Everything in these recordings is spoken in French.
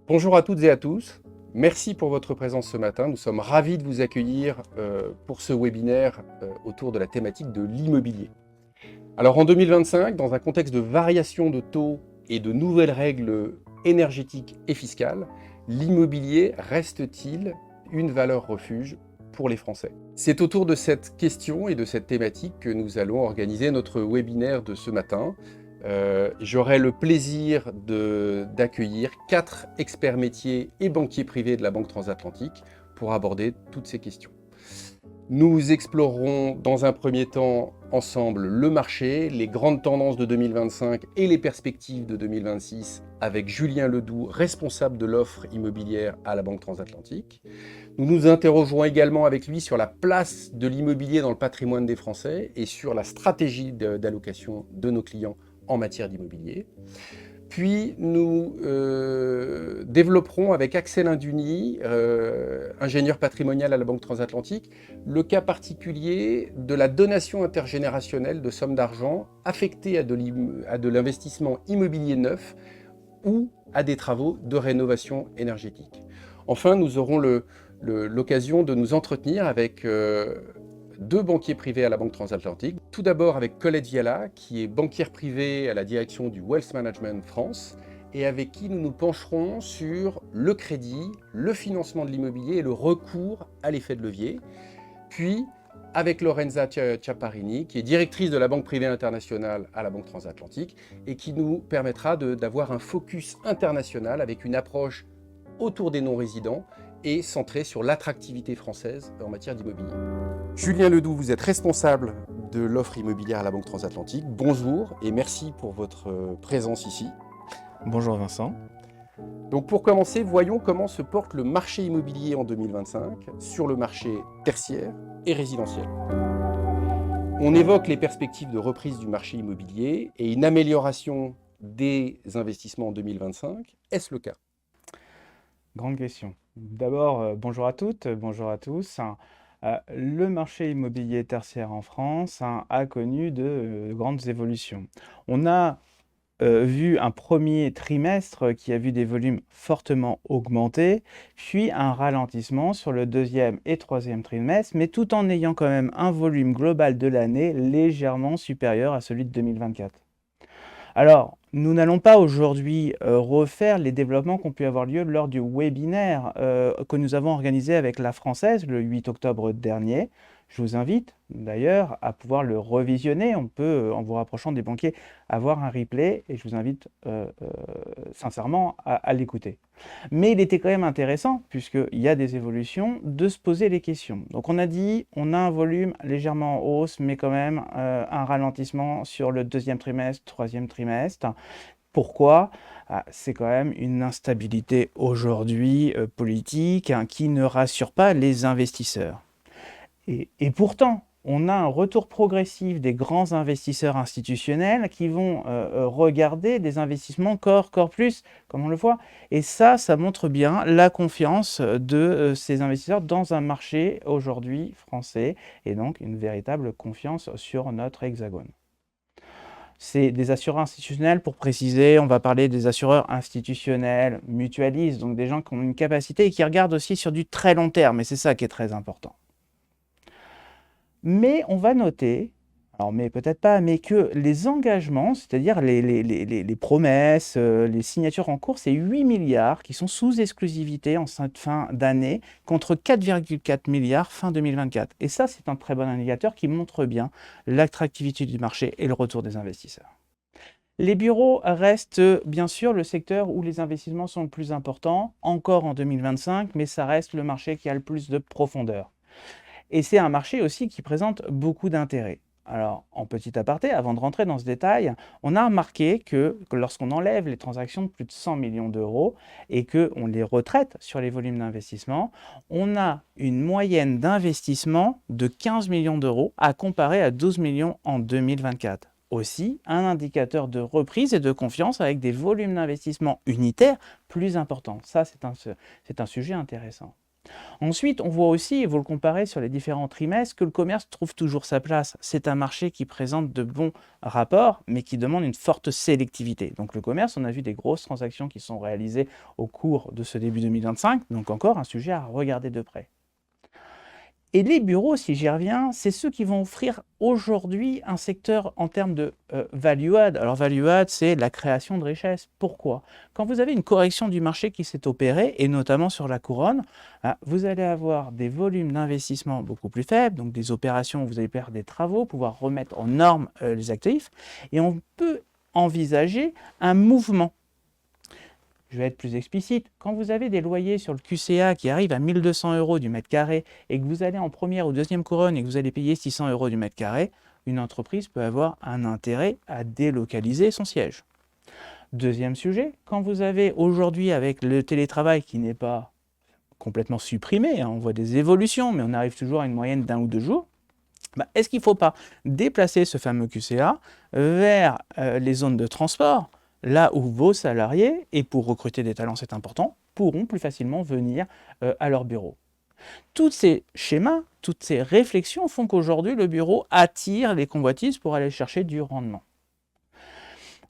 Bonjour à toutes et à tous. Merci pour votre présence ce matin. Nous sommes ravis de vous accueillir pour ce webinaire autour de la thématique de l'immobilier. Alors en 2025, dans un contexte de variation de taux et de nouvelles règles énergétiques et fiscales, l'immobilier reste-t-il une valeur refuge pour les Français? C'est autour de cette question et de cette thématique que nous allons organiser notre webinaire de ce matin. J'aurai le plaisir d'accueillir 4 experts métiers et banquiers privés de la Banque Transatlantique pour aborder toutes ces questions. Nous explorerons dans un premier temps ensemble le marché, les grandes tendances de 2025 et les perspectives de 2026 avec Julien Ledoux, responsable de l'offre immobilière à la Banque Transatlantique. Nous nous interrogerons également avec lui sur la place de l'immobilier dans le patrimoine des Français et sur la stratégie d'allocation de nos clients en matière d'immobilier. Puis nous développerons avec Axel Induny, ingénieur patrimonial à la Banque Transatlantique, le cas particulier de la donation intergénérationnelle de sommes d'argent affectées à de l'investissement immobilier neuf ou à des travaux de rénovation énergétique. Enfin, nous aurons l'occasion de nous entretenir avec deux banquiers privés à la Banque Transatlantique. Tout d'abord avec Colette Viala, qui est banquière privée à la direction du Wealth Management France, et avec qui nous nous pencherons sur le crédit, le financement de l'immobilier et le recours à l'effet de levier. Puis avec Lorenza Ciapparini, qui est directrice de la Banque privée internationale à la Banque Transatlantique, et qui nous permettra d'avoir un focus international avec une approche autour des non-résidents et centrée sur l'attractivité française en matière d'immobilier. Julien Ledoux, vous êtes responsable de l'offre immobilière à la Banque Transatlantique. Bonjour et merci pour votre présence ici. Bonjour Vincent. Donc pour commencer, voyons comment se porte le marché immobilier en 2025 sur le marché tertiaire et résidentiel. On évoque les perspectives de reprise du marché immobilier et une amélioration des investissements en 2025. Est-ce le cas ? Grande question. D'abord, bonjour à toutes, bonjour à tous. Le marché immobilier tertiaire en France a connu de grandes évolutions. On a vu un premier trimestre qui a vu des volumes fortement augmenter, puis un ralentissement sur le deuxième et troisième trimestre, mais tout en ayant quand même un volume global de l'année légèrement supérieur à celui de 2024. Alors, nous n'allons pas aujourd'hui refaire les développements qui ont pu avoir lieu lors du webinaire que nous avons organisé avec la Française le 8 octobre dernier. Je vous invite d'ailleurs à pouvoir le revisionner. On peut, en vous rapprochant des banquiers, avoir un replay et je vous invite sincèrement à l'écouter. Mais il était quand même intéressant, puisqu'il y a des évolutions, de se poser les questions. Donc on a dit, on a un volume légèrement en hausse, mais quand même un ralentissement sur le deuxième trimestre, troisième trimestre. Pourquoi ? C'est quand même une instabilité aujourd'hui politique qui ne rassure pas les investisseurs. Et pourtant, on a un retour progressif des grands investisseurs institutionnels qui vont regarder des investissements corps plus, comme on le voit. Et ça montre bien la confiance de ces investisseurs dans un marché aujourd'hui français, et donc une véritable confiance sur notre hexagone. C'est des assureurs institutionnels, pour préciser, on va parler des assureurs institutionnels, mutualistes, donc des gens qui ont une capacité et qui regardent aussi sur du très long terme, et c'est ça qui est très important. Mais on va noter, alors mais peut-être pas, mais que les engagements, c'est-à-dire les promesses, les signatures en cours, c'est 8 milliards qui sont sous exclusivité en cette fin d'année, contre 4,4 milliards fin 2024. Et ça, c'est un très bon indicateur qui montre bien l'attractivité du marché et le retour des investisseurs. Les bureaux restent bien sûr le secteur où les investissements sont le plus importants, encore en 2025, mais ça reste le marché qui a le plus de profondeur. Et c'est un marché aussi qui présente beaucoup d'intérêt. Alors, en petit aparté, avant de rentrer dans ce détail, on a remarqué que lorsqu'on enlève les transactions de plus de 100 millions d'euros et qu'on les retraite sur les volumes d'investissement, on a une moyenne d'investissement de 15 millions d'euros à comparer à 12 millions en 2024. Aussi, un indicateur de reprise et de confiance avec des volumes d'investissement unitaires plus importants. Ça, c'est un sujet intéressant. Ensuite, on voit aussi, et vous le comparez sur les différents trimestres, que le commerce trouve toujours sa place. C'est un marché qui présente de bons rapports, mais qui demande une forte sélectivité. Donc le commerce, on a vu des grosses transactions qui sont réalisées au cours de ce début 2025, donc encore un sujet à regarder de près. Et les bureaux, si j'y reviens, c'est ceux qui vont offrir aujourd'hui un secteur en termes de value add. Alors value add, c'est la création de richesse. Pourquoi? Quand vous avez une correction du marché qui s'est opérée, et notamment sur la couronne, vous allez avoir des volumes d'investissement beaucoup plus faibles, donc des opérations où vous allez faire des travaux, pouvoir remettre en norme les actifs, et on peut envisager un mouvement. Je vais être plus explicite. Quand vous avez des loyers sur le QCA qui arrivent à 1 200 € du mètre carré et que vous allez en première ou deuxième couronne et que vous allez payer 600 € du mètre carré, une entreprise peut avoir un intérêt à délocaliser son siège. Deuxième sujet, quand vous avez aujourd'hui avec le télétravail qui n'est pas complètement supprimé, on voit des évolutions, mais on arrive toujours à une moyenne d'1 ou 2 jours, est-ce qu'il ne faut pas déplacer ce fameux QCA vers les zones de transport, là où vos salariés, et pour recruter des talents c'est important, pourront plus facilement venir à leur bureau. Tous ces schémas, toutes ces réflexions font qu'aujourd'hui le bureau attire les convoitises pour aller chercher du rendement.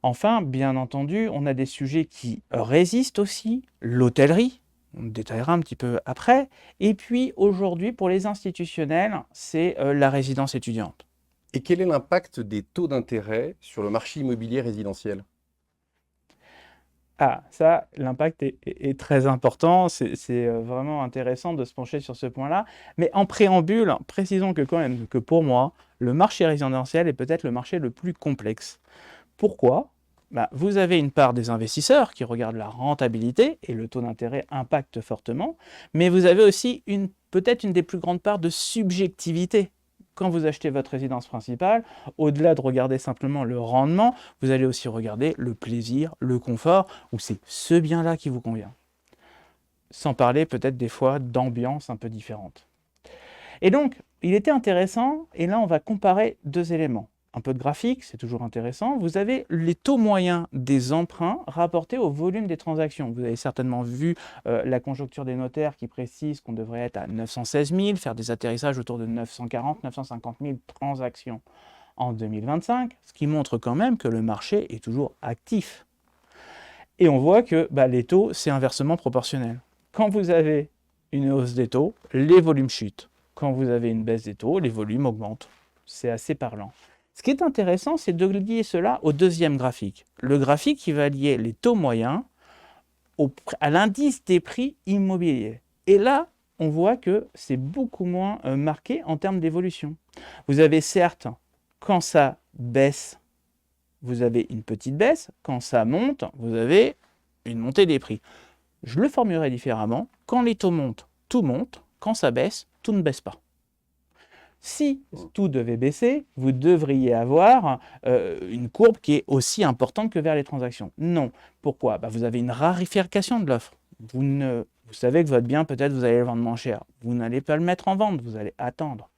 Enfin, bien entendu, on a des sujets qui résistent aussi, l'hôtellerie, on détaillera un petit peu après, et puis aujourd'hui pour les institutionnels, c'est la résidence étudiante. Et quel est l'impact des taux d'intérêt sur le marché immobilier résidentiel? Ah, ça, l'impact est très important, c'est vraiment intéressant de se pencher sur ce point-là. Mais en préambule, précisons que quand même que pour moi, le marché résidentiel est peut-être le marché le plus complexe. Pourquoi? Vous avez une part des investisseurs qui regardent la rentabilité et le taux d'intérêt impacte fortement, mais vous avez aussi peut-être une des plus grandes parts de subjectivité. Quand vous achetez votre résidence principale, au-delà de regarder simplement le rendement, vous allez aussi regarder le plaisir, le confort, ou c'est ce bien-là qui vous convient. Sans parler peut-être des fois d'ambiance un peu différente. Et donc, il était intéressant, et là on va comparer deux éléments. Un peu de graphique, c'est toujours intéressant. Vous avez les taux moyens des emprunts rapportés au volume des transactions. Vous avez certainement vu la conjoncture des notaires qui précise qu'on devrait être à 916 000, faire des atterrissages autour de 940 950 000 transactions en 2025, ce qui montre quand même que le marché est toujours actif. Et on voit que les taux, c'est inversement proportionnel. Quand vous avez une hausse des taux, les volumes chutent. Quand vous avez une baisse des taux, les volumes augmentent. C'est assez parlant. Ce qui est intéressant, c'est de lier cela au deuxième graphique. Le graphique qui va lier les taux moyens à l'indice des prix immobiliers. Et là, on voit que c'est beaucoup moins marqué en termes d'évolution. Vous avez certes, quand ça baisse, vous avez une petite baisse. Quand ça monte, vous avez une montée des prix. Je le formulerai différemment. Quand les taux montent, tout monte. Quand ça baisse, tout ne baisse pas. Si tout devait baisser, vous devriez avoir une courbe qui est aussi importante que vers les transactions. Non. Pourquoi? Vous avez une raréfaction de l'offre. Vous savez que votre bien, peut-être, vous allez le vendre moins cher. Vous n'allez pas le mettre en vente, vous allez attendre.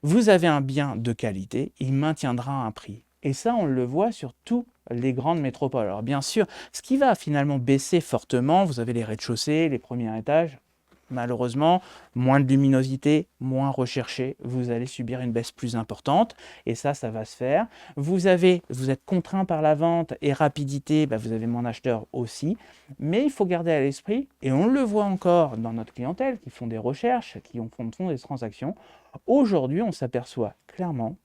Vous avez un bien de qualité, il maintiendra un prix. Et ça, on le voit sur toutes les grandes métropoles. Alors bien sûr, ce qui va finalement baisser fortement, vous avez les rez-de-chaussée, les premiers étages. Malheureusement, moins de luminosité, moins recherché, vous allez subir une baisse plus importante et ça va se faire. Vous êtes contraint par la vente et rapidité, vous avez moins d'acheteurs aussi, mais il faut garder à l'esprit, et on le voit encore dans notre clientèle qui font des recherches, qui font des transactions. Aujourd'hui, on s'aperçoit clairement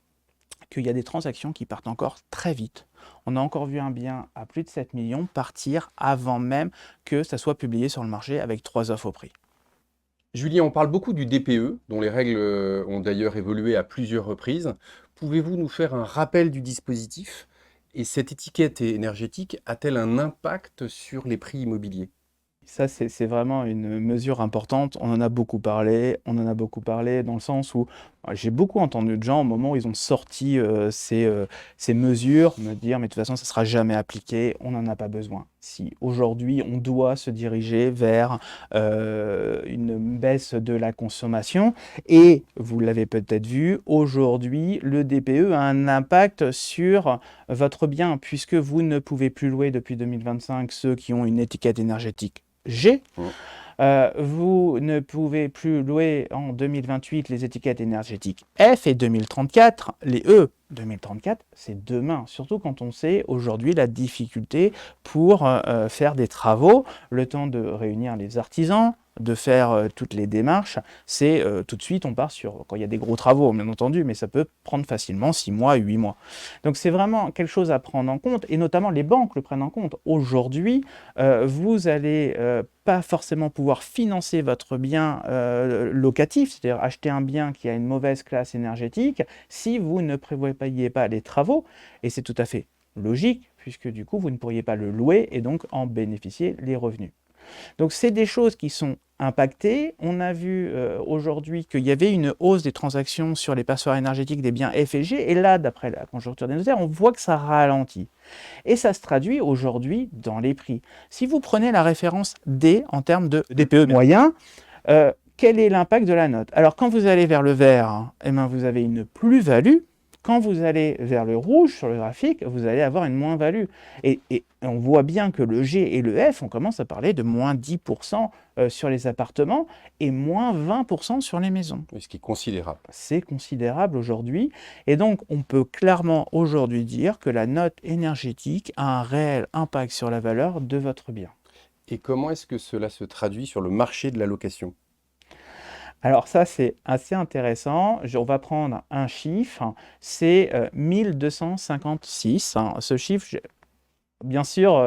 qu'il y a des transactions qui partent encore très vite. On a encore vu un bien à plus de 7 millions partir avant même que ça soit publié sur le marché avec 3 offres au prix. Julien, on parle beaucoup du DPE, dont les règles ont d'ailleurs évolué à plusieurs reprises. Pouvez-vous nous faire un rappel du dispositif? Et cette étiquette énergétique a-t-elle un impact sur les prix immobiliers? Ça, c'est vraiment une mesure importante. On en a beaucoup parlé dans le sens où j'ai beaucoup entendu de gens au moment où ils ont sorti ces mesures me dire mais de toute façon ça ne sera jamais appliqué, on n'en a pas besoin. Si aujourd'hui on doit se diriger vers une baisse de la consommation et vous l'avez peut-être vu, aujourd'hui le DPE a un impact sur votre bien puisque vous ne pouvez plus louer depuis 2025 ceux qui ont une étiquette énergétique G. Mmh. Vous ne pouvez plus louer en 2028 les étiquettes énergétiques F et 2034, les E. 2034, c'est demain, surtout quand on sait aujourd'hui la difficulté pour faire des travaux, le temps de réunir les artisans, de faire toutes les démarches, c'est tout de suite on part sur, quand il y a des gros travaux bien entendu, mais ça peut prendre facilement 6 mois, 8 mois. Donc c'est vraiment quelque chose à prendre en compte, et notamment les banques le prennent en compte. Aujourd'hui, vous allez pas forcément pouvoir financer votre bien locatif, c'est-à-dire acheter un bien qui a une mauvaise classe énergétique, si vous ne prévoyez pas les travaux, et c'est tout à fait logique, puisque du coup vous ne pourriez pas le louer et donc en bénéficier les revenus. Donc c'est des choses qui sont impactées. On a vu aujourd'hui qu'il y avait une hausse des transactions sur les passoires énergétiques des biens F et G, et là, d'après la conjoncture des notaires, on voit que ça ralentit. Et ça se traduit aujourd'hui dans les prix. Si vous prenez la référence D en termes de DPE moyen, quel est l'impact de la note? Alors quand vous allez vers le vert, eh ben, vous avez une plus-value. Quand vous allez vers le rouge sur le graphique, vous allez avoir une moins-value. Et on voit bien que le G et le F, on commence à parler de moins 10% sur les appartements et moins 20% sur les maisons. Ce qui est considérable. C'est considérable aujourd'hui. Et donc, on peut clairement aujourd'hui dire que la note énergétique a un réel impact sur la valeur de votre bien. Et comment est-ce que cela se traduit sur le marché de la location? Alors ça, c'est assez intéressant. On va prendre un chiffre, c'est 1256. Ce chiffre, bien sûr,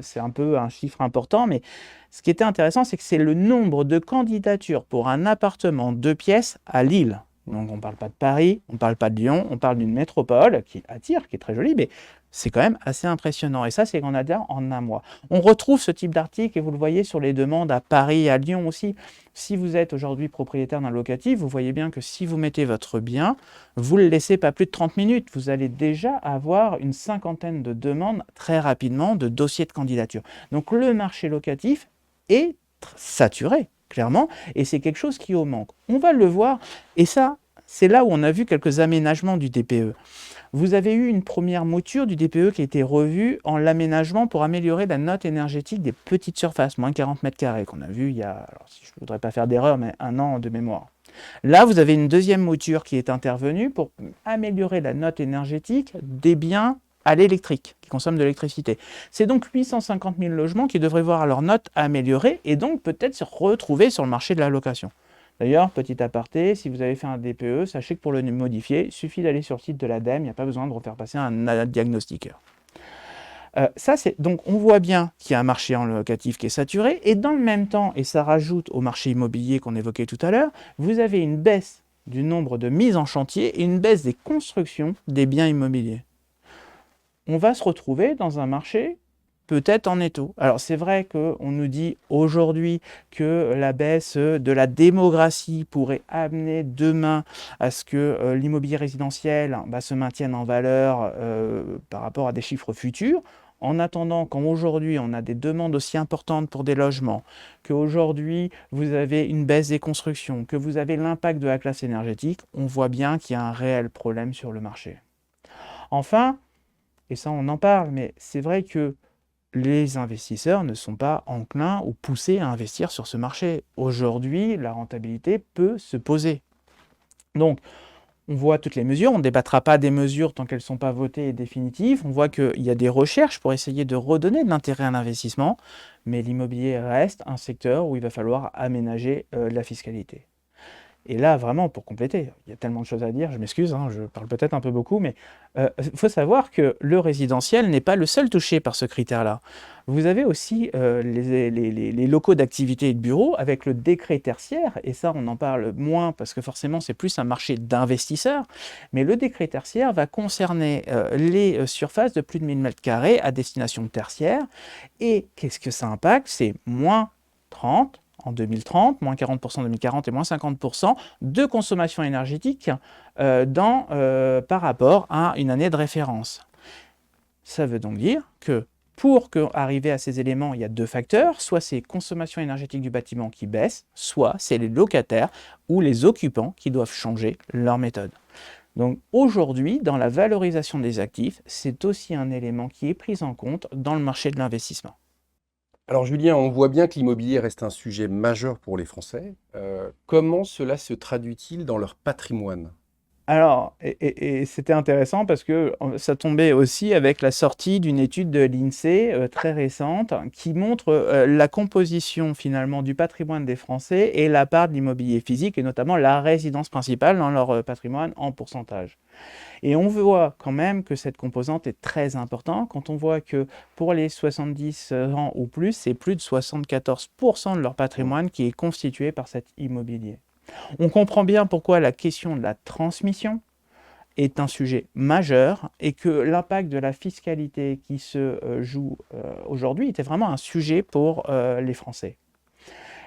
c'est un peu un chiffre important, mais ce qui était intéressant, c'est que c'est le nombre de candidatures pour un appartement 2 pièces à Lille. Donc on ne parle pas de Paris, on ne parle pas de Lyon, on parle d'une métropole qui attire, qui est très jolie, mais c'est quand même assez impressionnant. Et ça, c'est qu'on a déjà en un mois. On retrouve ce type d'article, et vous le voyez sur les demandes à Paris, à Lyon aussi. Si vous êtes aujourd'hui propriétaire d'un locatif, vous voyez bien que si vous mettez votre bien, vous ne le laissez pas plus de 30 minutes. Vous allez déjà avoir une cinquantaine de demandes très rapidement, de dossiers de candidature. Donc le marché locatif est saturé, clairement, et c'est quelque chose qui manque. On va le voir, et ça, c'est là où on a vu quelques aménagements du DPE. Vous avez eu une première mouture du DPE qui a été revue en l'aménagement pour améliorer la note énergétique des petites surfaces, moins 40 mètres carrés, qu'on a vu il y a, alors si je ne voudrais pas faire d'erreur, mais 1 an de mémoire. Là, vous avez une deuxième mouture qui est intervenue pour améliorer la note énergétique des biens à l'électrique, qui consomment de l'électricité. C'est donc 850 000 logements qui devraient voir leur note améliorée et donc peut-être se retrouver sur le marché de la location. D'ailleurs, petit aparté, si vous avez fait un DPE, sachez que pour le modifier, il suffit d'aller sur le site de l'ADEME, il n'y a pas besoin de refaire passer un diagnostiqueur. Donc on voit bien qu'il y a un marché en locatif qui est saturé, et dans le même temps, et ça rajoute au marché immobilier qu'on évoquait tout à l'heure, vous avez une baisse du nombre de mises en chantier et une baisse des constructions des biens immobiliers. On va se retrouver dans un marché peut-être en étau. Alors c'est vrai qu'on nous dit aujourd'hui que la baisse de la démographie pourrait amener demain à ce que l'immobilier résidentiel se maintienne en valeur par rapport à des chiffres futurs. En attendant, quand aujourd'hui on a des demandes aussi importantes pour des logements, qu'aujourd'hui vous avez une baisse des constructions, que vous avez l'impact de la classe énergétique, on voit bien qu'il y a un réel problème sur le marché. Enfin, et ça on en parle, mais c'est vrai que les investisseurs ne sont pas enclins ou poussés à investir sur ce marché. Aujourd'hui, la rentabilité peut se poser. Donc, on voit toutes les mesures, on ne débattra pas des mesures tant qu'elles ne sont pas votées et définitives. On voit qu'il y a des recherches pour essayer de redonner de l'intérêt à l'investissement, mais l'immobilier reste un secteur où il va falloir aménager la fiscalité. Et là, vraiment, pour compléter, il y a tellement de choses à dire, je m'excuse, je parle peut-être un peu beaucoup, mais il faut savoir que le résidentiel n'est pas le seul touché par ce critère-là. Vous avez aussi les locaux d'activité et de bureaux avec le décret tertiaire, et ça, on en parle moins parce que forcément, c'est plus un marché d'investisseurs, mais le décret tertiaire va concerner les surfaces de plus de 1000 m² à destination tertiaire, et qu'est-ce que ça impacte? C'est moins 30 en 2030, moins 40% en 2040 et moins 50% de consommation énergétique par rapport à une année de référence. Ça veut donc dire que pour arriver à ces éléments, il y a 2 facteurs, soit c'est consommation énergétique du bâtiment qui baisse, soit c'est les locataires ou les occupants qui doivent changer leur méthode. Donc aujourd'hui, dans la valorisation des actifs, c'est aussi un élément qui est pris en compte dans le marché de l'investissement. Alors Julien, on voit bien que l'immobilier reste un sujet majeur pour les Français. Comment cela se traduit-il dans leur patrimoine? Alors, et c'était intéressant parce que ça tombait aussi avec la sortie d'une étude de l'INSEE très récente qui montre la composition finalement du patrimoine des Français et la part de l'immobilier physique et notamment la résidence principale dans leur patrimoine en pourcentage. Et on voit quand même que cette composante est très importante quand on voit que pour les 70 ans ou plus, c'est plus de 74% de leur Mmh. patrimoine qui est constitué par cet immobilier. On comprend bien pourquoi la question de la transmission est un sujet majeur et que l'impact de la fiscalité qui se joue aujourd'hui était vraiment un sujet pour les Français.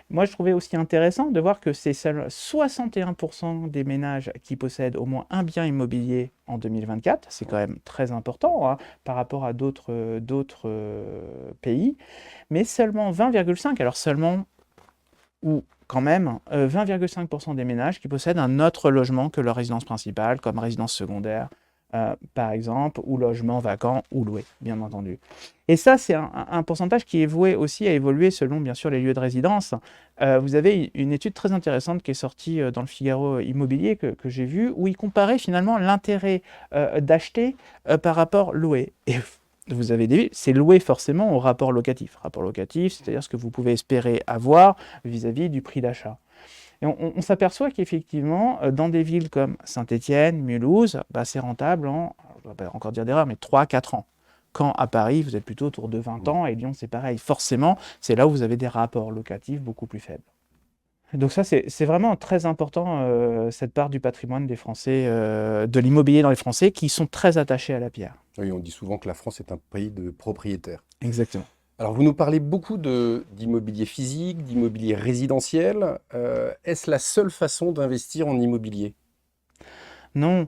Moi, je trouvais aussi intéressant de voir que c'est seuls 61% des ménages qui possèdent au moins un bien immobilier en 2024. C'est quand même très important hein, par rapport à d'autres pays. Mais seulement 20,5, alors seulement ou quand même 20,5% des ménages qui possèdent un autre logement que leur résidence principale, comme résidence secondaire, par exemple, ou logement vacant ou loué, bien entendu. Et ça, c'est un pourcentage qui est voué aussi à évoluer selon, bien sûr, les lieux de résidence. Vous avez une étude très intéressante qui est sortie dans le Figaro Immobilier que j'ai vue, où il comparait finalement l'intérêt d'acheter par rapport loué. Et vous avez des c'est loué forcément au rapport locatif. Rapport locatif, c'est-à-dire ce que vous pouvez espérer avoir vis-à-vis du prix d'achat. Et on s'aperçoit qu'effectivement, dans des villes comme Saint-Étienne, Mulhouse, bah, c'est rentable en, je ne vais pas encore dire d'erreur, mais 3-4 ans. Quand à Paris, vous êtes plutôt autour de 20 Mmh. ans, et Lyon, c'est pareil. Forcément, c'est là où vous avez des rapports locatifs beaucoup plus faibles. Donc ça, c'est vraiment très important, cette part du patrimoine des Français, de l'immobilier dans les Français, qui sont très attachés à la pierre. Oui, on dit souvent que la France est un pays de propriétaires. Exactement. Alors, vous nous parlez beaucoup d'immobilier physique, d'immobilier résidentiel. Est-ce la seule façon d'investir en immobilier? Non,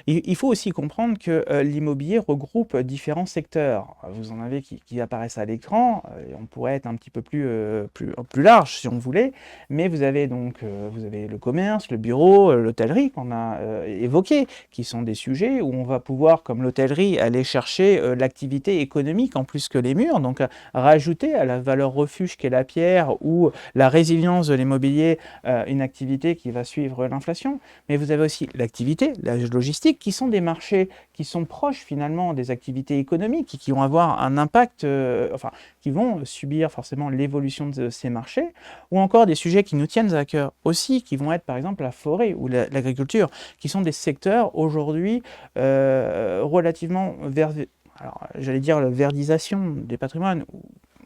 il faut aussi comprendre que l'immobilier regroupe différents secteurs. Vous en avez qui apparaissent à l'écran, et on pourrait être un petit peu plus large si on voulait, mais vous avez donc vous avez le commerce, le bureau, l'hôtellerie qu'on a évoqué, qui sont des sujets où on va pouvoir, comme l'hôtellerie, aller chercher l'activité économique en plus que les murs, donc rajouter à la valeur refuge qu'est la pierre ou la résilience de l'immobilier une activité qui va suivre l'inflation. Mais vous avez aussi l'activité, la logistique, qui sont des marchés qui sont proches finalement des activités économiques, qui vont avoir un impact, enfin, qui vont subir forcément l'évolution de ces marchés, ou encore des sujets qui nous tiennent à cœur aussi, qui vont être par exemple la forêt ou l'agriculture, qui sont des secteurs aujourd'hui relativement alors, j'allais dire la verdisation des patrimoines,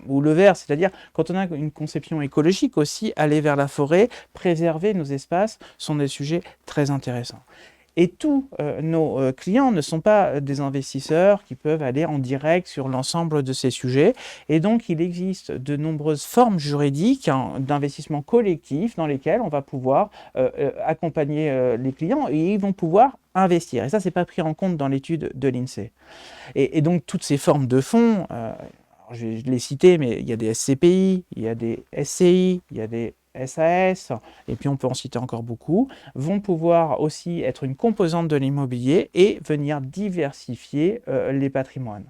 ou le vert, c'est-à-dire quand on a une conception écologique aussi, aller vers la forêt, préserver nos espaces sont des sujets très intéressants. Et tous nos clients ne sont pas des investisseurs qui peuvent aller en direct sur l'ensemble de ces sujets. Et donc, il existe de nombreuses formes juridiques hein, d'investissement collectif dans lesquelles on va pouvoir accompagner les clients et ils vont pouvoir investir. Et ça, ce n'est pas pris en compte dans l'étude de l'INSEE. Et donc, toutes ces formes de fonds, je les citer, mais il y a des SCPI, il y a des SCI, il y a des SAS, et puis on peut en citer encore beaucoup, vont pouvoir aussi être une composante de l'immobilier et venir diversifier les patrimoines.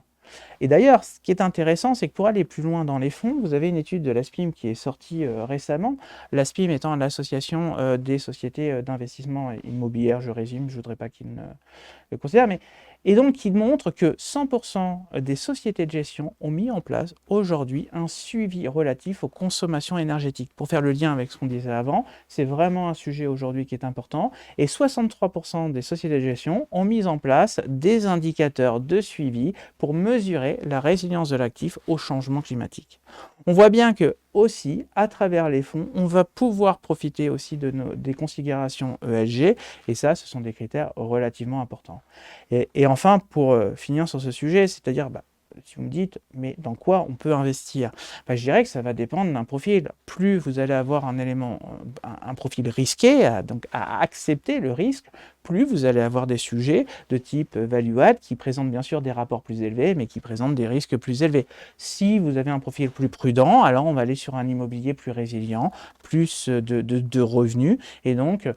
Et d'ailleurs, ce qui est intéressant, c'est que pour aller plus loin dans les fonds, vous avez une étude de l'ASPIM qui est sortie récemment, l'ASPIM étant l'association des sociétés d'investissement immobilière, je résume, je ne voudrais pas qu'il ne le considère, mais et donc il montre que 100% des sociétés de gestion ont mis en place aujourd'hui un suivi relatif aux consommations énergétiques. Pour faire le lien avec ce qu'on disait avant, c'est vraiment un sujet aujourd'hui qui est important. Et 63% des sociétés de gestion ont mis en place des indicateurs de suivi pour mesurer la résilience de l'actif au changement climatique. On voit bien que aussi, à travers les fonds, on va pouvoir profiter aussi des considérations ESG, et ça, ce sont des critères relativement importants. Et enfin, pour finir sur ce sujet, c'est-à-dire, si vous me dites, mais dans quoi on peut investir? Je dirais que ça va dépendre d'un profil. Plus vous allez avoir un élément, un profil risqué, donc à accepter le risque, plus vous allez avoir des sujets de type value add qui présentent bien sûr des rapports plus élevés, mais qui présentent des risques plus élevés. Si vous avez un profil plus prudent, alors on va aller sur un immobilier plus résilient, plus de revenus, et donc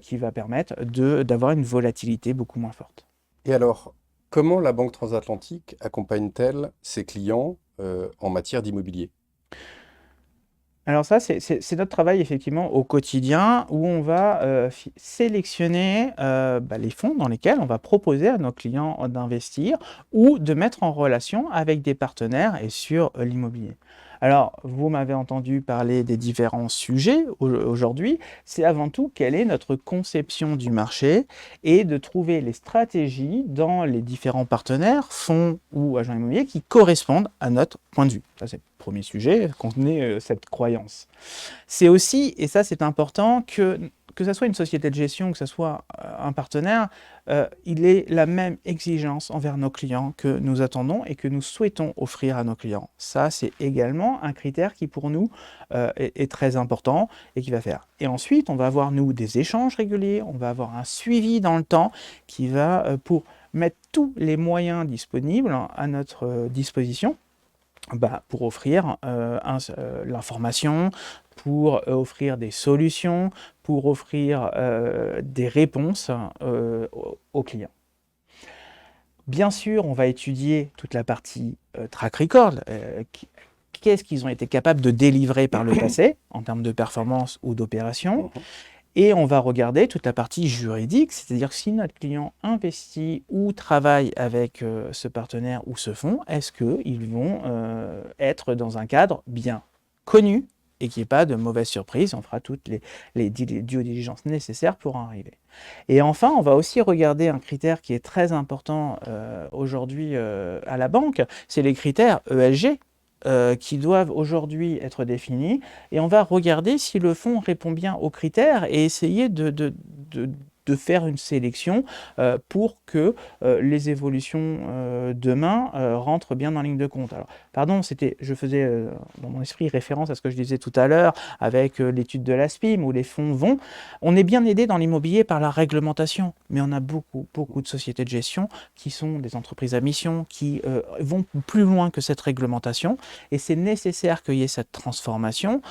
qui va permettre d'avoir une volatilité beaucoup moins forte. Et alors, comment la Banque transatlantique accompagne-t-elle ses clients en matière d'immobilier? Alors ça, c'est notre travail effectivement au quotidien où on va sélectionner les fonds dans lesquels on va proposer à nos clients d'investir ou de mettre en relation avec des partenaires et sur l'immobilier. Alors, vous m'avez entendu parler des différents sujets aujourd'hui. C'est avant tout quelle est notre conception du marché et de trouver les stratégies dans les différents partenaires, fonds ou agents immobiliers qui correspondent à notre point de vue. Ça, c'est le premier sujet, qu'on ait cette croyance. C'est aussi, et ça c'est important, que ça soit une société de gestion, que ce soit un partenaire, il est la même exigence envers nos clients que nous attendons et que nous souhaitons offrir à nos clients. Ça, c'est également un critère qui pour nous est très important et qui va faire. Et ensuite, on va avoir, nous, des échanges réguliers, on va avoir un suivi dans le temps qui va, pour mettre tous les moyens disponibles à notre disposition, pour offrir l'information, pour offrir des solutions, pour offrir des réponses aux clients. Bien sûr, on va étudier toute la partie track record. Qu'est-ce qu'ils ont été capables de délivrer par le passé en termes de performance ou d'opération. Et on va regarder toute la partie juridique, c'est-à-dire si notre client investit ou travaille avec ce partenaire ou ce fonds, est-ce qu'ils vont être dans un cadre bien connu et qu'il n'y ait pas de mauvaises surprises. On fera toutes les due diligence nécessaires pour en arriver. Et enfin, on va aussi regarder un critère qui est très important aujourd'hui à la banque, c'est les critères ESG. Qui doivent aujourd'hui être définis, et on va regarder si le fonds répond bien aux critères et essayer de faire une sélection pour que les évolutions demain rentrent bien en ligne de compte. Alors, pardon, je faisais dans mon esprit référence à ce que je disais tout à l'heure avec l'étude de l'ASPIM où les fonds vont. On est bien aidé dans l'immobilier par la réglementation, mais on a beaucoup de sociétés de gestion qui sont des entreprises à mission, qui vont plus loin que cette réglementation, et c'est nécessaire qu'il y ait cette transformation.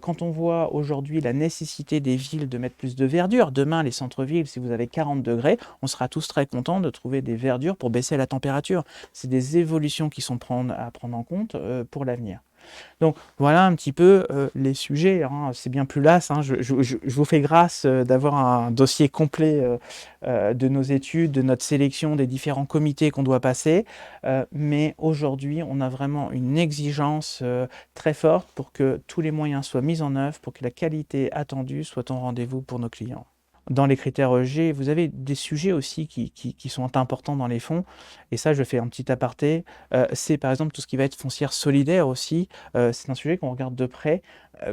Quand on voit aujourd'hui la nécessité des villes de mettre plus de verdure, demain les centres-villes, si vous avez 40 degrés, on sera tous très contents de trouver des verdures pour baisser la température. C'est des évolutions qui sont à prendre en compte pour l'avenir. Donc voilà un petit peu les sujets, hein. C'est bien plus las, hein. Je vous fais grâce d'avoir un dossier complet de nos études, de notre sélection, des différents comités qu'on doit passer. Mais aujourd'hui, on a vraiment une exigence très forte pour que tous les moyens soient mis en œuvre, pour que la qualité attendue soit au rendez-vous pour nos clients. Dans les critères ESG, vous avez des sujets aussi qui sont importants dans les fonds. Et ça, je fais un petit aparté. C'est par exemple tout ce qui va être foncière solidaire aussi. C'est un sujet qu'on regarde de près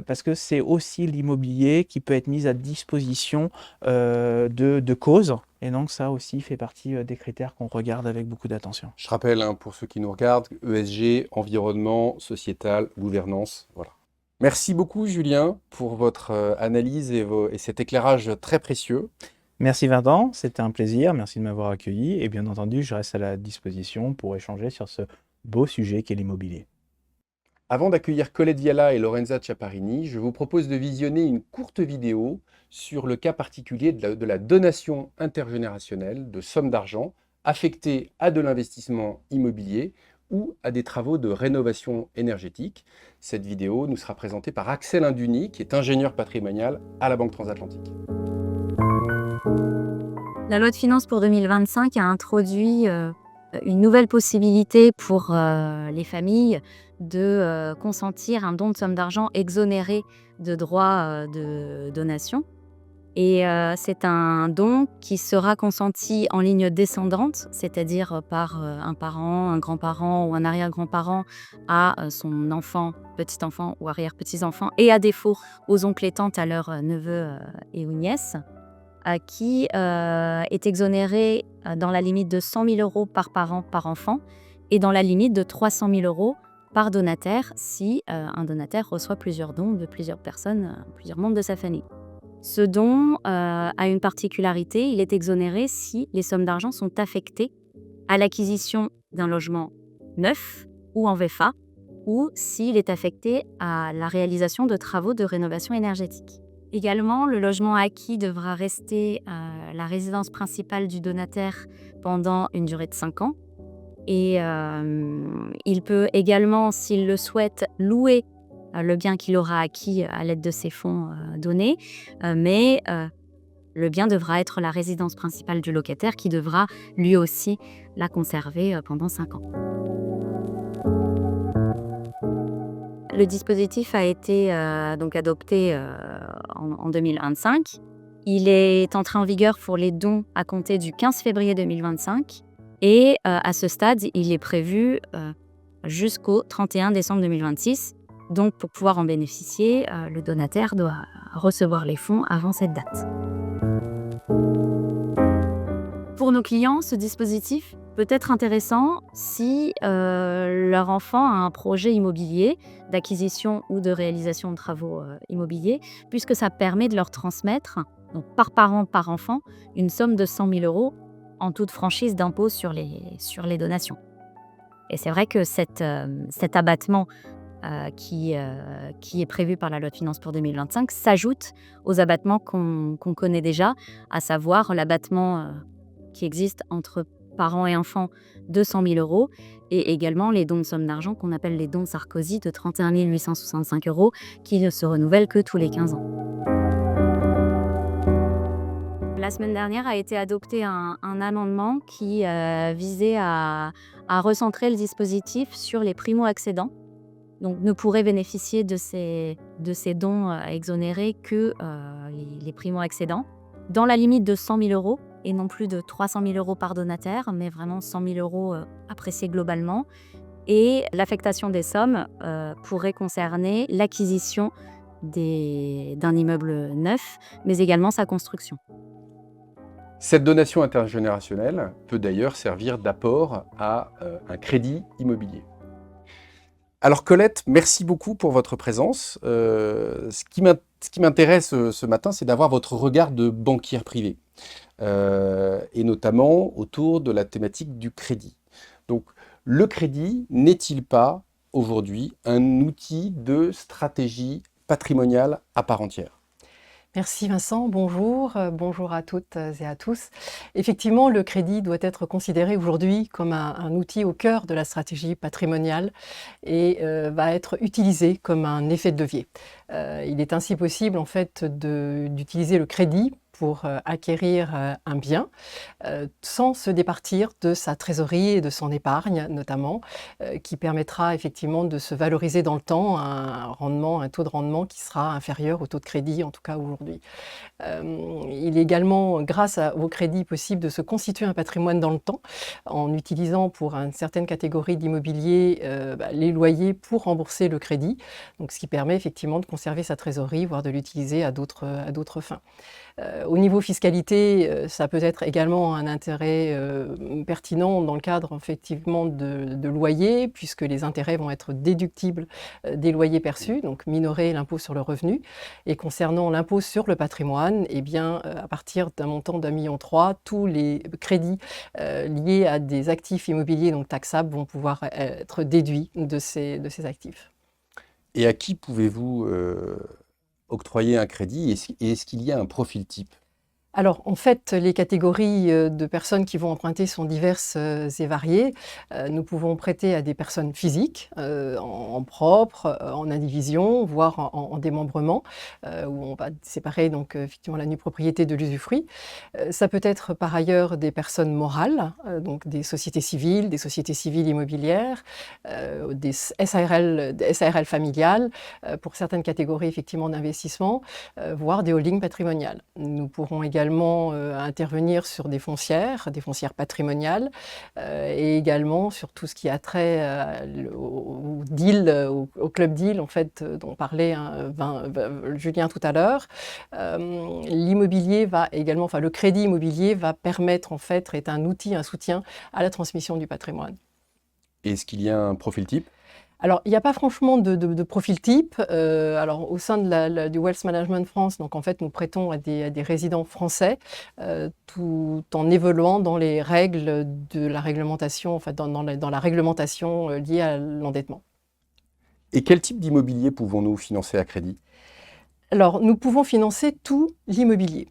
parce que c'est aussi l'immobilier qui peut être mis à disposition de causes. Et donc ça aussi fait partie des critères qu'on regarde avec beaucoup d'attention. Je rappelle, hein, pour ceux qui nous regardent, ESG, environnement, sociétal, gouvernance, voilà. Merci beaucoup, Julien, pour votre analyse et cet éclairage très précieux. Merci Vincent, c'était un plaisir, merci de m'avoir accueilli et bien entendu, je reste à la disposition pour échanger sur ce beau sujet qu'est l'immobilier. Avant d'accueillir Colette Viala et Lorenza Ciapparini, je vous propose de visionner une courte vidéo sur le cas particulier de la donation intergénérationnelle de sommes d'argent affectées à de l'investissement immobilier ou à des travaux de rénovation énergétique. Cette vidéo nous sera présentée par Axel Induny, qui est ingénieur patrimonial à la Banque Transatlantique. La loi de finances pour 2025 a introduit une nouvelle possibilité pour les familles de consentir un don de somme d'argent exonéré de droits de donation. Et c'est un don qui sera consenti en ligne descendante, c'est-à-dire par un parent, un grand-parent ou un arrière-grand-parent à son enfant, petit-enfant ou arrière-petits-enfants, et à défaut aux oncles et tantes, à leurs neveux et aux nièces, qui est exonéré dans la limite de 100 000 € par parent par enfant et dans la limite de 300 000 € par donataire si un donataire reçoit plusieurs dons de plusieurs personnes, plusieurs membres de sa famille. Ce don a une particularité, il est exonéré si les sommes d'argent sont affectées à l'acquisition d'un logement neuf ou en VFA, ou s'il est affecté à la réalisation de travaux de rénovation énergétique. Également, le logement acquis devra rester la résidence principale du donataire pendant une durée de 5 ans. Et il peut également, s'il le souhaite, louer le bien qu'il aura acquis à l'aide de ces fonds donnés, mais le bien devra être la résidence principale du locataire qui devra lui aussi la conserver pendant 5 ans. Le dispositif a été donc adopté en 2025. Il est entré en vigueur pour les dons à compter du 15 février 2025 et à ce stade, il est prévu jusqu'au 31 décembre 2026. Donc pour pouvoir en bénéficier, le donataire doit recevoir les fonds avant cette date. Pour nos clients, ce dispositif peut être intéressant si leur enfant a un projet immobilier d'acquisition ou de réalisation de travaux immobiliers, puisque ça permet de leur transmettre, donc par parent, par enfant, une somme de 100 000 € en toute franchise d'impôt sur les donations. Et c'est vrai que cet abattement qui est prévu par la loi de finances pour 2025 s'ajoute aux abattements qu'on connaît déjà, à savoir l'abattement qui existe entre parents et enfants de 100 000 € et également les dons de somme d'argent qu'on appelle les dons Sarkozy de 31 865 € qui ne se renouvellent que tous les 15 ans. La semaine dernière a été adopté un amendement qui visait à recentrer le dispositif sur les primo-accédants. Donc ne pourraient bénéficier de ces dons exonérés que les primo-accédants, dans la limite de 100 000 € et non plus de 300 000 € par donataire, mais vraiment 100 000 € appréciés globalement. Et l'affectation des sommes pourrait concerner l'acquisition d'un immeuble neuf, mais également sa construction. Cette donation intergénérationnelle peut d'ailleurs servir d'apport à un crédit immobilier. Alors Colette, merci beaucoup pour votre présence. Ce qui m'intéresse ce matin, c'est d'avoir votre regard de banquière privée, et notamment autour de la thématique du crédit. Donc, le crédit n'est-il pas aujourd'hui un outil de stratégie patrimoniale à part entière ? Merci Vincent, bonjour, bonjour à toutes et à tous. Effectivement, le crédit doit être considéré aujourd'hui comme un outil au cœur de la stratégie patrimoniale et va être utilisé comme un effet de levier. Il est ainsi possible en fait d'utiliser le crédit pour acquérir un bien sans se départir de sa trésorerie et de son épargne notamment, qui permettra effectivement de se valoriser dans le temps à un taux de rendement qui sera inférieur au taux de crédit en tout cas aujourd'hui. Il est également grâce au crédit possible de se constituer un patrimoine dans le temps en utilisant pour une certaine catégorie d'immobilier les loyers pour rembourser le crédit, donc ce qui permet effectivement de conserver sa trésorerie, voire de l'utiliser à d'autres fins. Au niveau fiscalité, ça peut être également un intérêt pertinent dans le cadre effectivement de loyers, puisque les intérêts vont être déductibles des loyers perçus, donc minorer l'impôt sur le revenu. Et concernant l'impôt sur le patrimoine, eh bien, à partir d'un montant d'1,3 million, tous les crédits liés à des actifs immobiliers donc taxables vont pouvoir être déduits de ces actifs. Et à qui pouvez-vous octroyer un crédit et est-ce qu'il y a un profil type ? Alors, en fait, les catégories de personnes qui vont emprunter sont diverses et variées. Nous pouvons prêter à des personnes physiques, en propre, en indivision, voire en démembrement, où on va séparer donc effectivement la nue propriété de l'usufruit. Ça peut être par ailleurs des personnes morales, donc des sociétés civiles immobilières, des SARL familiales, pour certaines catégories effectivement d'investissement, voire des holdings patrimoniales. Nous pourrons également intervenir sur des foncières patrimoniales et également sur tout ce qui a trait au deal, au club deal en fait dont parlait Julien tout à l'heure. L'immobilier va également, enfin le crédit immobilier va permettre en fait, est un outil, un soutien à la transmission du patrimoine. Est-ce qu'il y a un profil type ? Alors, il n'y a pas franchement de profil type. Alors, au sein du Wealth Management France, donc en fait, nous prêtons à des résidents français, tout en évoluant dans les règles de la réglementation, en fait, dans la réglementation liée à l'endettement. Et quel type d'immobilier pouvons-nous financer à crédit ? Alors, nous pouvons financer tout l'immobilier.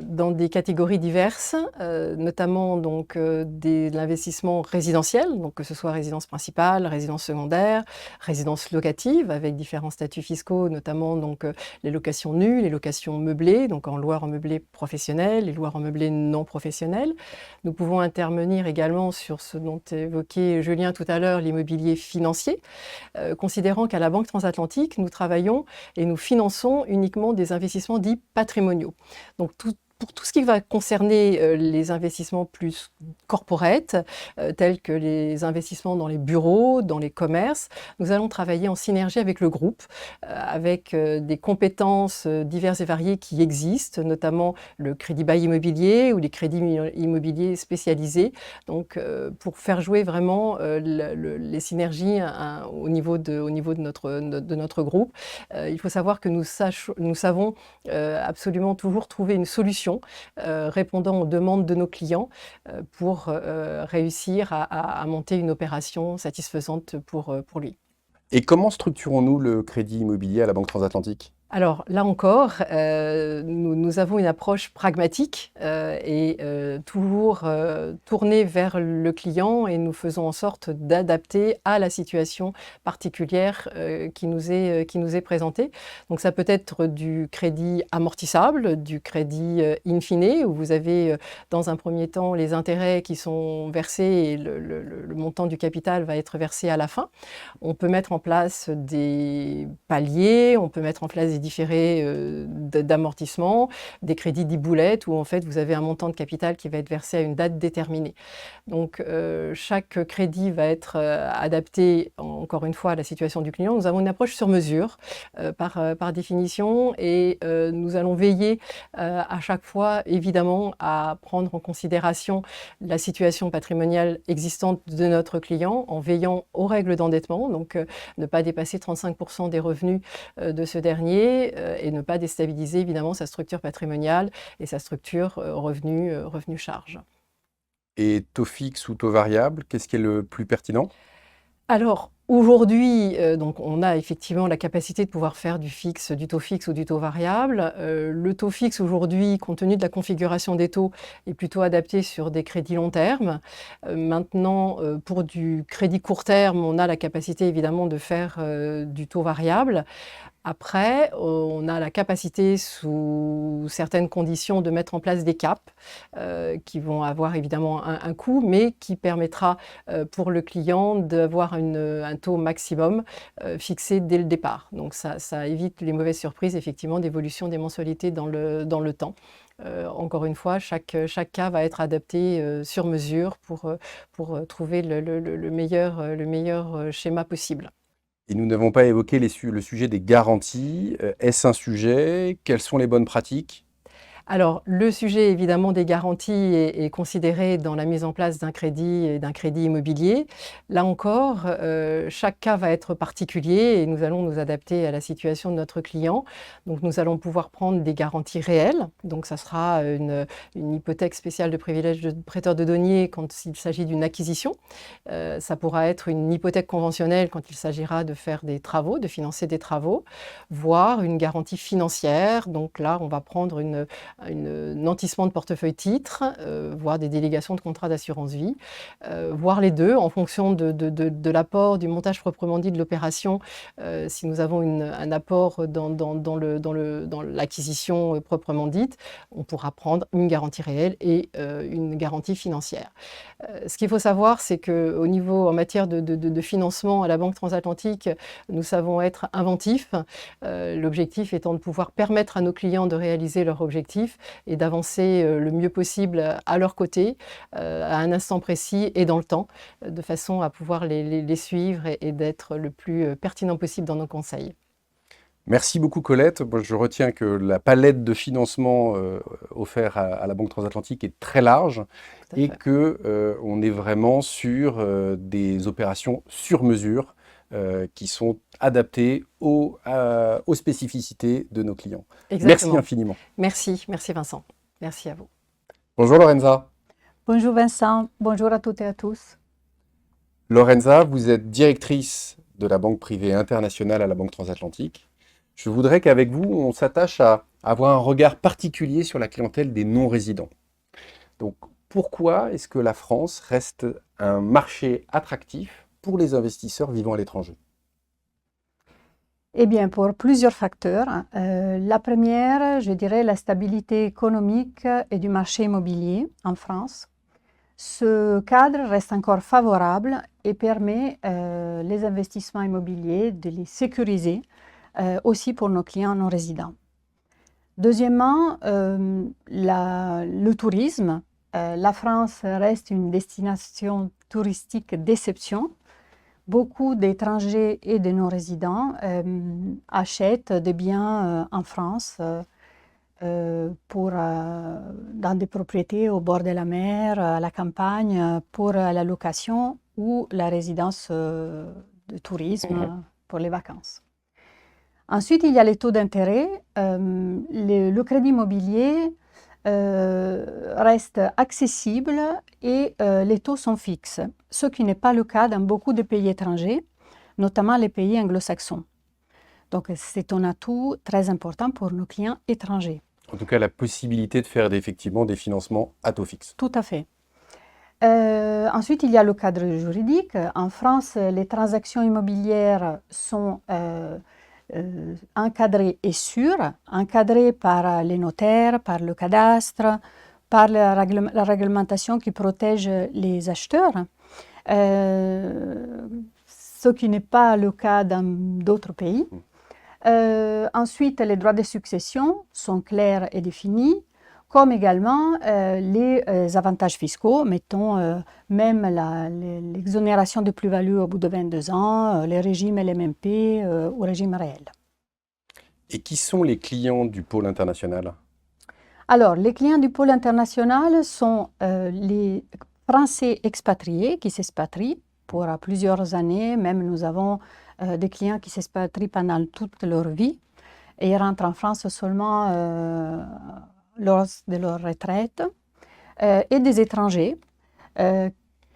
dans des catégories diverses, notamment donc, de l'investissement résidentiel, donc que ce soit résidence principale, résidence secondaire, résidence locative avec différents statuts fiscaux, notamment donc, les locations nues, les locations meublées, donc en loueur en meublé professionnel, les loueurs en meublé non professionnels. Nous pouvons intervenir également sur ce dont évoquait Julien tout à l'heure, l'immobilier financier, considérant qu'à la Banque Transatlantique, nous travaillons et nous finançons uniquement des investissements dits patrimoniaux. Donc pour tout ce qui va concerner les investissements plus corporate, tels que les investissements dans les bureaux, dans les commerces, nous allons travailler en synergie avec le groupe, avec des compétences diverses et variées qui existent, notamment le crédit bail immobilier ou les crédits immobiliers spécialisés, donc pour faire jouer vraiment les synergies au niveau de notre groupe. Il faut savoir que nous savons absolument toujours trouver une solution répondant aux demandes de nos clients pour réussir à monter une opération satisfaisante pour lui. Et comment structurons-nous le crédit immobilier à la Banque Transatlantique ? Alors là encore, nous avons une approche pragmatique et toujours tournée vers le client, et nous faisons en sorte d'adapter à la situation particulière qui nous est présentée. Donc ça peut être du crédit amortissable, du crédit in fine, où vous avez dans un premier temps les intérêts qui sont versés et le montant du capital va être versé à la fin. On peut mettre en place des paliers, on peut mettre en place des différés d'amortissement, des crédits dits-boulettes où en fait vous avez un montant de capital qui va être versé à une date déterminée. Donc chaque crédit va être adapté encore une fois à la situation du client. Nous avons une approche sur mesure par définition, et nous allons veiller à chaque fois évidemment à prendre en considération la situation patrimoniale existante de notre client en veillant aux règles d'endettement, donc ne pas dépasser 35% des revenus de ce dernier et ne pas déstabiliser évidemment sa structure patrimoniale et sa structure revenu-charge. Et taux fixe ou taux variable, qu'est-ce qui est le plus pertinent ? Alors aujourd'hui, donc on a effectivement la capacité de pouvoir faire du taux fixe ou du taux variable. Le taux fixe aujourd'hui, compte tenu de la configuration des taux, est plutôt adapté sur des crédits long terme. Maintenant, pour du crédit court terme, on a la capacité évidemment de faire du taux variable. Après, on a la capacité, sous certaines conditions, de mettre en place des caps qui vont avoir évidemment un coût, mais qui permettra pour le client d'avoir un taux maximum fixé dès le départ. Donc ça évite les mauvaises surprises, effectivement, d'évolution des mensualités dans le temps. Encore une fois, chaque cas va être adapté sur mesure pour trouver le meilleur schéma possible. Et nous n'avons pas évoqué le sujet des garanties. Est-ce un sujet ? Quelles sont les bonnes pratiques ? Alors, le sujet évidemment des garanties est considéré dans la mise en place d'un crédit immobilier. Là encore, chaque cas va être particulier et nous allons nous adapter à la situation de notre client. Donc, nous allons pouvoir prendre des garanties réelles. Donc, ça sera une hypothèque spéciale de privilège de prêteur de deniers quand il s'agit d'une acquisition. Ça pourra être une hypothèque conventionnelle quand il s'agira de faire des travaux, de financer des travaux, voire une garantie financière. Donc là, on va prendre un nantissement de portefeuille titre, voire des délégations de contrats d'assurance vie, voire les deux en fonction de l'apport, du montage proprement dit de l'opération. Si nous avons un apport dans l'acquisition proprement dite, on pourra prendre une garantie réelle et une garantie financière. Ce qu'il faut savoir, c'est qu'au niveau, en matière de financement à la Banque Transatlantique, nous savons être inventifs, l'objectif étant de pouvoir permettre à nos clients de réaliser leurs objectifs et d'avancer le mieux possible à leur côté, à un instant précis et dans le temps, de façon à pouvoir les suivre et d'être le plus pertinent possible dans nos conseils. Merci beaucoup Colette. Moi, je retiens que la palette de financement offert à la Banque Transatlantique est très large et qu'on est vraiment sur des opérations sur mesure qui sont adaptées aux spécificités de nos clients. Exactement. Merci infiniment. Merci Vincent. Merci à vous. Bonjour Lorenza. Bonjour Vincent, bonjour à toutes et à tous. Lorenza, vous êtes directrice de la Banque privée internationale à la Banque Transatlantique. Je voudrais qu'avec vous, on s'attache à avoir un regard particulier sur la clientèle des non-résidents. Donc, pourquoi est-ce que la France reste un marché attractif pour les investisseurs vivant à l'étranger? Eh bien, pour plusieurs facteurs. La première, je dirais, la stabilité économique et du marché immobilier en France. Ce cadre reste encore favorable et permet les investissements immobiliers de les sécuriser aussi pour nos clients non résidents. Deuxièmement, le tourisme. La France reste une destination touristique d'exception. Beaucoup d'étrangers et de non-résidents achètent des biens en France dans des propriétés au bord de la mer, à la campagne, pour la location ou la résidence de tourisme pour les vacances. Ensuite, il y a les taux d'intérêt. Le crédit immobilier reste accessible et les taux sont fixes, ce qui n'est pas le cas dans beaucoup de pays étrangers, notamment les pays anglo-saxons. Donc, c'est un atout très important pour nos clients étrangers. En tout cas, la possibilité de faire effectivement des financements à taux fixe. Tout à fait. Ensuite, il y a le cadre juridique. En France, les transactions immobilières sont encadrées et sûres, encadrées par les notaires, par le cadastre, par la réglementation qui protège les acheteurs, ce qui n'est pas le cas dans d'autres pays. Ensuite, les droits de succession sont clairs et définis, comme également les avantages fiscaux, mettons même l'exonération de plus-value au bout de 22 ans, les régimes LMNP ou régime réel. Et qui sont les clients du pôle international? Alors, les clients du pôle international sont les Français expatriés qui s'expatrient pour plusieurs années. Même nous avons des clients qui s'expatrient pendant toute leur vie et rentrent en France seulement lors de leur retraite, et des étrangers.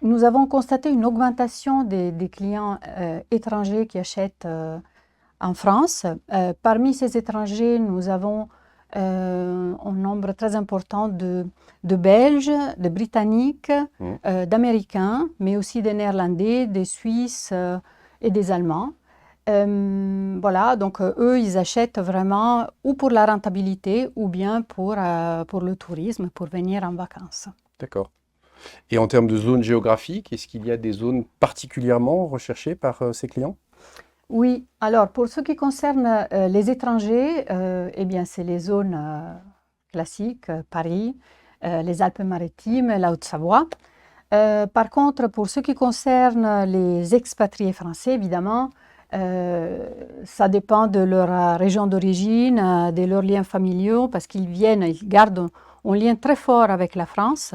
Nous avons constaté une augmentation des clients étrangers qui achètent en France. Parmi ces étrangers, nous avons un nombre très important de Belges, de Britanniques, d'Américains, mais aussi des Néerlandais, des Suisses et des Allemands. Voilà, donc eux, ils achètent vraiment ou pour la rentabilité ou bien pour le tourisme, pour venir en vacances. D'accord. Et en termes de zones géographiques, est-ce qu'il y a des zones particulièrement recherchées par ces clients? Oui, alors pour ce qui concerne les étrangers, eh bien c'est les zones classiques, Paris, les Alpes-Maritimes, la Haute-Savoie. Par contre, pour ce qui concerne les expatriés français, évidemment, ça dépend de leur région d'origine, de leurs liens familiaux, parce ils gardent un lien très fort avec la France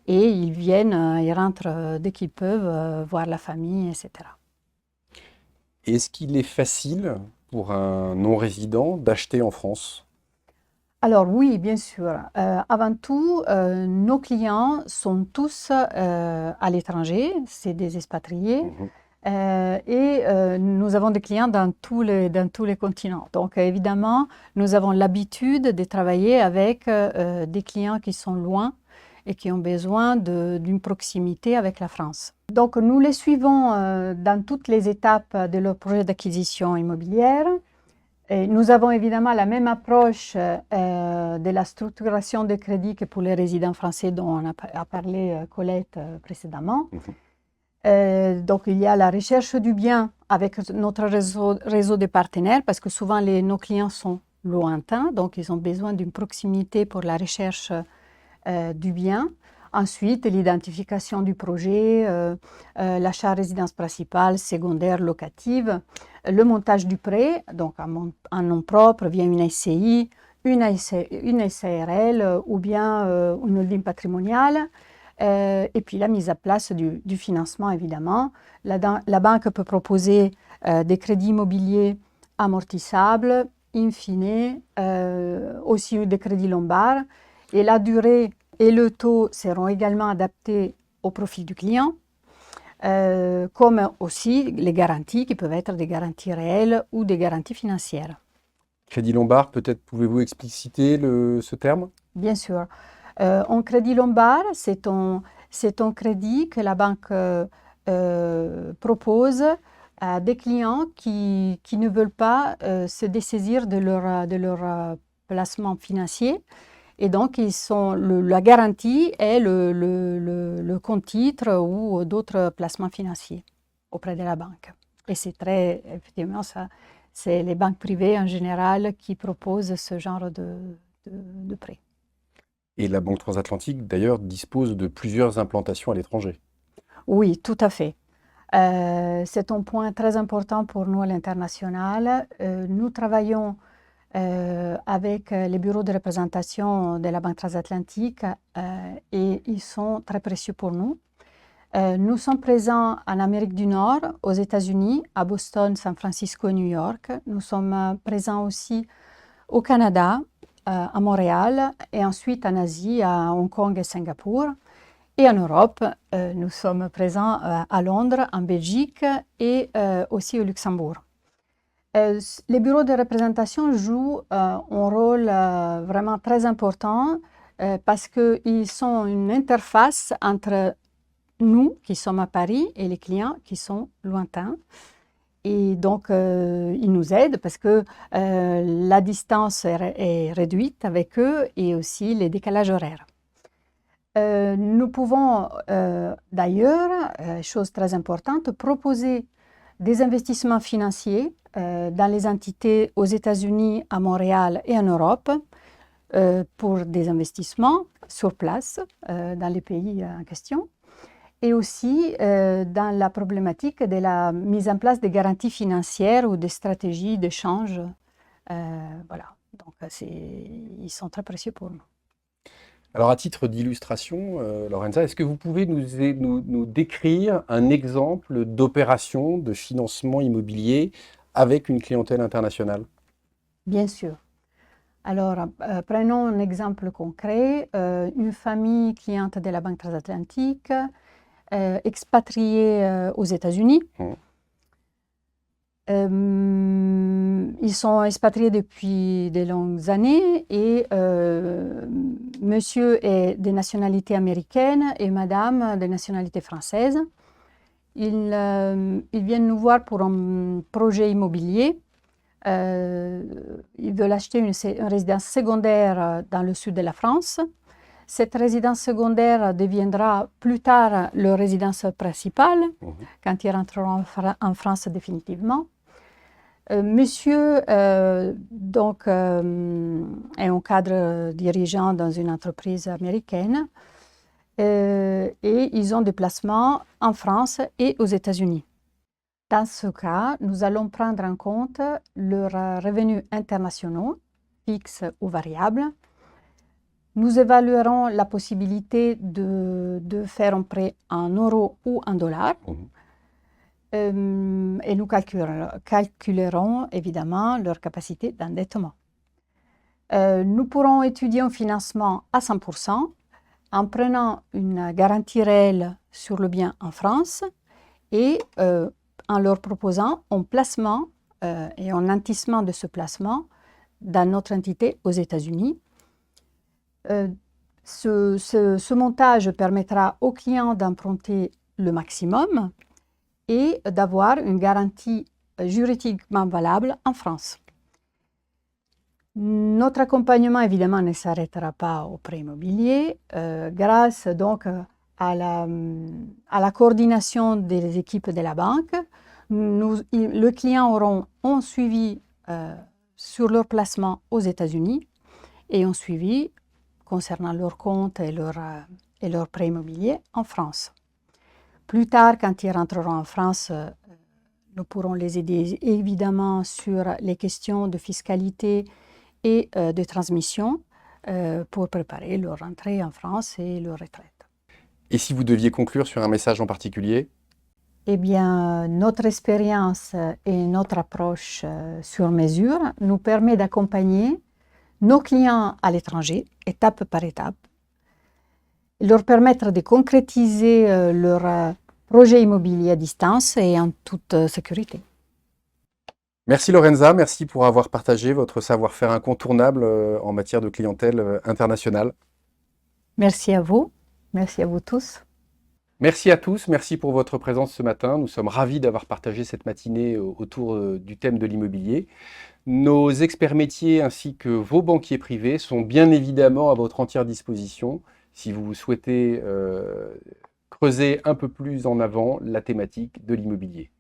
et ils rentrent dès qu'ils peuvent voir la famille, etc. Est-ce qu'il est facile pour un non-résident d'acheter en France? Alors oui, bien sûr. Avant tout, nos clients sont tous à l'étranger, c'est des expatriés. Et nous avons des clients dans tous les continents. Donc évidemment, nous avons l'habitude de travailler avec des clients qui sont loin et qui ont besoin d'une proximité avec la France. Donc nous les suivons dans toutes les étapes de leur projet d'acquisition immobilière. Et nous avons évidemment la même approche de la structuration des crédits que pour les résidents français dont a parlé Colette précédemment. Donc il y a la recherche du bien avec notre réseau de partenaires, parce que souvent nos clients sont lointains, donc ils ont besoin d'une proximité pour la recherche du bien. Ensuite, l'identification du projet, l'achat résidence principale, secondaire, locative, le montage du prêt, donc en nom propre via une SCI, une SARL ou bien une holding patrimoniale. Et puis la mise à place du financement, évidemment. La banque peut proposer des crédits immobiliers amortissables, in fine, aussi des crédits lombards. Et la durée et le taux seront également adaptés au profil du client, comme aussi les garanties qui peuvent être des garanties réelles ou des garanties financières. Crédit Lombard, peut-être pouvez-vous expliciter ce terme? Bien sûr. En crédit lombard, c'est un crédit que la banque propose à des clients qui ne veulent pas se dessaisir de leur placement financier. Et donc, la garantie est le compte titre ou d'autres placements financiers auprès de la banque. Et effectivement, c'est les banques privées en général qui proposent ce genre de prêt. Et la Banque transatlantique, d'ailleurs, dispose de plusieurs implantations à l'étranger. Oui, tout à fait. C'est un point très important pour nous à l'international. Nous travaillons avec les bureaux de représentation de la Banque transatlantique et ils sont très précieux pour nous. Nous sommes présents en Amérique du Nord, aux États-Unis, à Boston, San Francisco et New York. Nous sommes présents aussi au Canada, à Montréal, et ensuite en Asie, à Hong Kong et Singapour. Et en Europe, nous sommes présents à Londres, en Belgique et aussi au Luxembourg. Les bureaux de représentation jouent un rôle vraiment très important parce qu'ils sont une interface entre nous qui sommes à Paris et les clients qui sont lointains. Et donc, ils nous aident parce que la distance est réduite avec eux et aussi les décalages horaires. Nous pouvons d'ailleurs, chose très importante, proposer des investissements financiers dans les entités aux États-Unis, à Montréal et en Europe pour des investissements sur place dans les pays en question. Et aussi dans la problématique de la mise en place des garanties financières ou des stratégies d'échange. Voilà, donc ils sont très précieux pour nous. Alors, à titre d'illustration, Lorenza, est-ce que vous pouvez nous décrire un exemple d'opération de financement immobilier avec une clientèle internationale? Bien sûr. Alors, prenons un exemple concret. Une famille cliente de la Banque transatlantique expatriés aux États-Unis. Ils sont expatriés depuis de longues années et monsieur est de nationalité américaine et madame de nationalité française. Ils viennent nous voir pour un projet immobilier. Ils veulent acheter une résidence secondaire dans le sud de la France. Cette résidence secondaire deviendra plus tard leur résidence principale, quand ils rentreront en France définitivement. Monsieur donc, est un cadre dirigeant dans une entreprise américaine et ils ont des placements en France et aux États-Unis. Dans ce cas, nous allons prendre en compte leurs revenus internationaux, fixes ou variables. Nous évaluerons la possibilité de faire un prêt en euros ou en dollars. Et nous calculerons évidemment leur capacité d'endettement. Nous pourrons étudier un financement à 100% en prenant une garantie réelle sur le bien en France et en leur proposant un placement et un nantissement de ce placement dans notre entité aux États-Unis. Ce montage permettra aux clients d'emprunter le maximum et d'avoir une garantie juridiquement valable en France. Notre accompagnement, évidemment, ne s'arrêtera pas au prêt immobilier. Grâce donc à la coordination des équipes de la banque, le client aura un suivi sur leur placement aux États-Unis et un suivi concernant leur compte et leur prêt immobilier en France. Plus tard, quand ils rentreront en France, nous pourrons les aider évidemment sur les questions de fiscalité et de transmission pour préparer leur rentrée en France et leur retraite. Et si vous deviez conclure sur un message en particulier? Eh bien, notre expérience et notre approche sur mesure nous permet d'accompagner nos clients à l'étranger, étape par étape, leur permettre de concrétiser leur projet immobilier à distance et en toute sécurité. Merci Lorenza, merci pour avoir partagé votre savoir-faire incontournable en matière de clientèle internationale. Merci à vous tous. Merci à tous, merci pour votre présence ce matin. Nous sommes ravis d'avoir partagé cette matinée autour du thème de l'immobilier. Nos experts métiers ainsi que vos banquiers privés sont bien évidemment à votre entière disposition si vous souhaitez creuser un peu plus en avant la thématique de l'immobilier.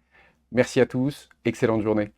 Merci à tous, excellente journée.